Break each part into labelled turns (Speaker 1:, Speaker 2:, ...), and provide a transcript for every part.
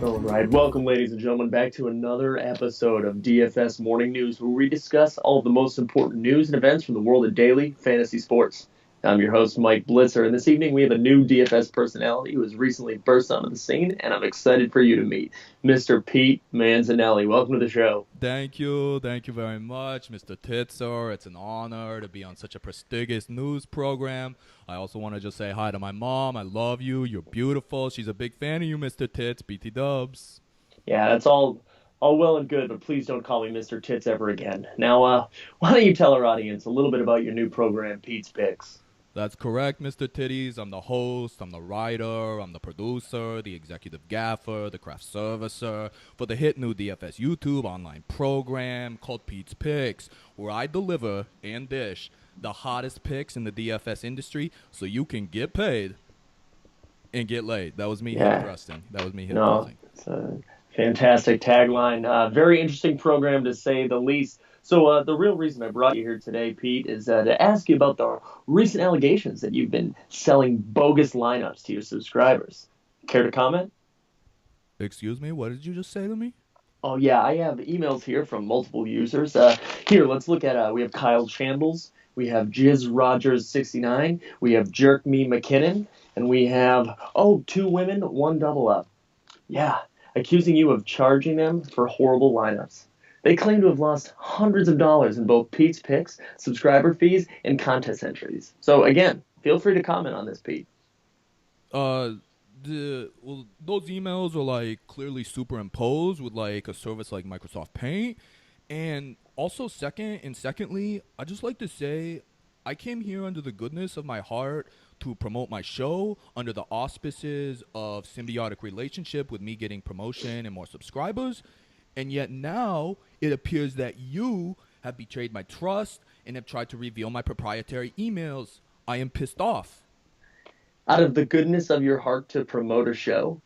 Speaker 1: All right, welcome, ladies and gentlemen, back to another episode of DFS Morning News, where we discuss all of the most important news and events from the world of daily fantasy sports. I'm your host, Mike Blitzer, and this evening we have a new DFS personality who has recently burst onto the scene, and I'm excited for you to meet Mr. Pete Manzinelli. Welcome to the show.
Speaker 2: Thank you very much, Mr. Titzer. It's an honor to be on such a prestigious news program. I also want to just say hi to my mom. I love you. You're beautiful. She's a big fan of you, Mr. Tits. BT Dubs.
Speaker 1: Yeah, that's all well and good, but please don't call me Mr. Tits ever again. Now, why don't you tell our audience a little bit about your new program, Pete'z Pickz?
Speaker 2: That's correct, Mr. Titties. I'm the host, I'm the writer, I'm the producer, the executive gaffer, the craft servicer for the hit new DFS YouTube online program called Pete'z Pickz, where I deliver and dish the hottest picks in the DFS industry so you can get paid and get laid. That was me hit thrusting.
Speaker 1: It's a fantastic tagline. Very interesting program, to say the least. So the real reason I brought you here today, Pete, is to ask you about the recent allegations that you've been selling bogus lineups to your subscribers. Care to comment?
Speaker 2: Excuse me? What did you just say to me?
Speaker 1: Oh, yeah, I have emails here from multiple users. Here, let's look at, we have Kyle Shambles, we have Jizz Rogers 69, we have Jerk Me McKinnon, and we have, two women, one double up. Yeah, accusing you of charging them for horrible lineups. They claim to have lost hundreds of dollars in both Pete'z Pickz, subscriber fees, and contest entries. So again, feel free to comment on this, Pete.
Speaker 2: Those emails are like clearly superimposed with like a service like Microsoft Paint. And also secondly, I just like to say I came here under the goodness of my heart to promote my show under the auspices of symbiotic relationship with me getting promotion and more subscribers. And yet now it appears that you have betrayed my trust and have tried to reveal my proprietary emails. I am pissed off.
Speaker 1: Out of the goodness of your heart to promote a show?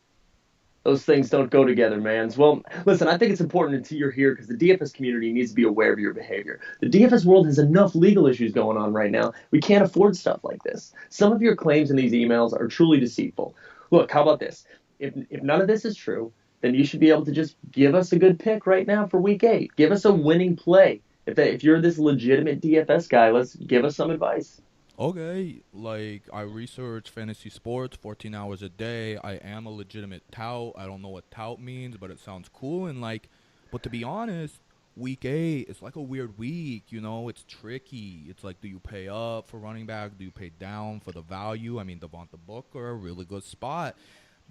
Speaker 1: Those things don't go together, mans. Well, listen, I think it's important that you're here because the DFS community needs to be aware of your behavior. The DFS world has enough legal issues going on right now. We can't afford stuff like this. Some of your claims in these emails are truly deceitful. Look, how about this? If none of this is true, then you should be able to just give us a good pick right now for week 8. Give us a winning play. If you're this legitimate DFS guy, let's give us some advice.
Speaker 2: Okay, like I research fantasy sports 14 hours a day. I am a legitimate tout. I don't know what tout means, but it sounds cool. And but to be honest, week 8 is like a weird week, it's tricky. It's like, do you pay up for running back? Do you pay down for the value? I mean, Devonta Booker, a really good spot.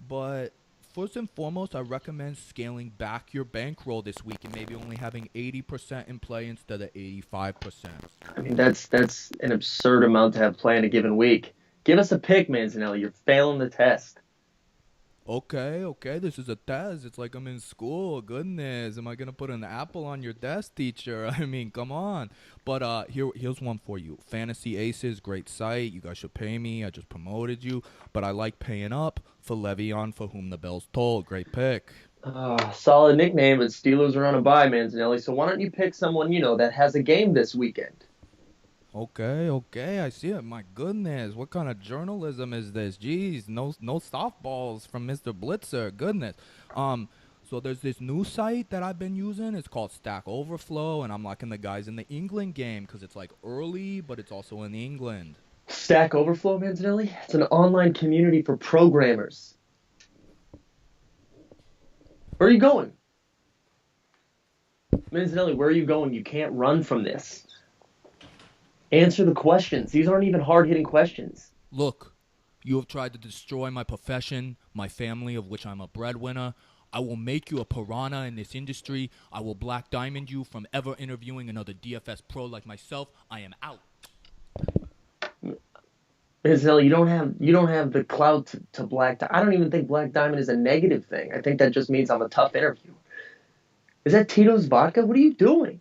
Speaker 2: But first and foremost, I recommend scaling back your bankroll this week and maybe only having 80% in play instead of 85%.
Speaker 1: I mean, that's an absurd amount to have play in a given week. Give us a pick, Manzinelli. You're failing the test.
Speaker 2: Okay, this is a test. It's like I'm in school. Goodness, am I going to put an apple on your desk, teacher? I mean, come on. But here's one for you. Fantasy Aces, great site. You guys should pay me. I just promoted you. But I like paying up for Le'Veon, for whom the bell's toll. Great pick.
Speaker 1: Solid nickname, but Steelers are on a bye, Manzinelli. So why don't you pick someone, that has a game this weekend?
Speaker 2: Okay, I see it. My goodness, what kind of journalism is this? Jeez, no softballs from Mr. Blitzer. Goodness. So there's this new site that I've been using. It's called Stack Overflow, and I'm liking the guys in the England game because it's like early, but it's also in England.
Speaker 1: Stack Overflow, Manzinelli? It's an online community for programmers. Where are you going? Manzinelli, where are you going? You can't run from this. Answer the questions. These aren't even hard-hitting questions.
Speaker 2: Look, you have tried to destroy my profession, my family, of which I'm a breadwinner. I will make you a piranha in this industry. I will black diamond you from ever interviewing another DFS pro like myself. I am out.
Speaker 1: Manzinelli, you don't have the clout to black. I don't even think black diamond is a negative thing. I think that just means I'm a tough interviewer. Is that Tito's vodka? What are you doing?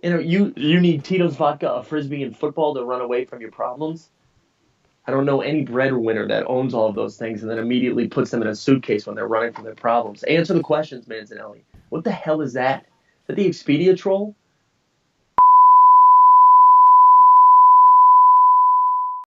Speaker 1: You need Tito's vodka, a frisbee, and football to run away from your problems? I don't know any breadwinner that owns all of those things and then immediately puts them in a suitcase when they're running from their problems. Answer the questions, Manzinelli. What the hell is that? Is that the Expedia troll?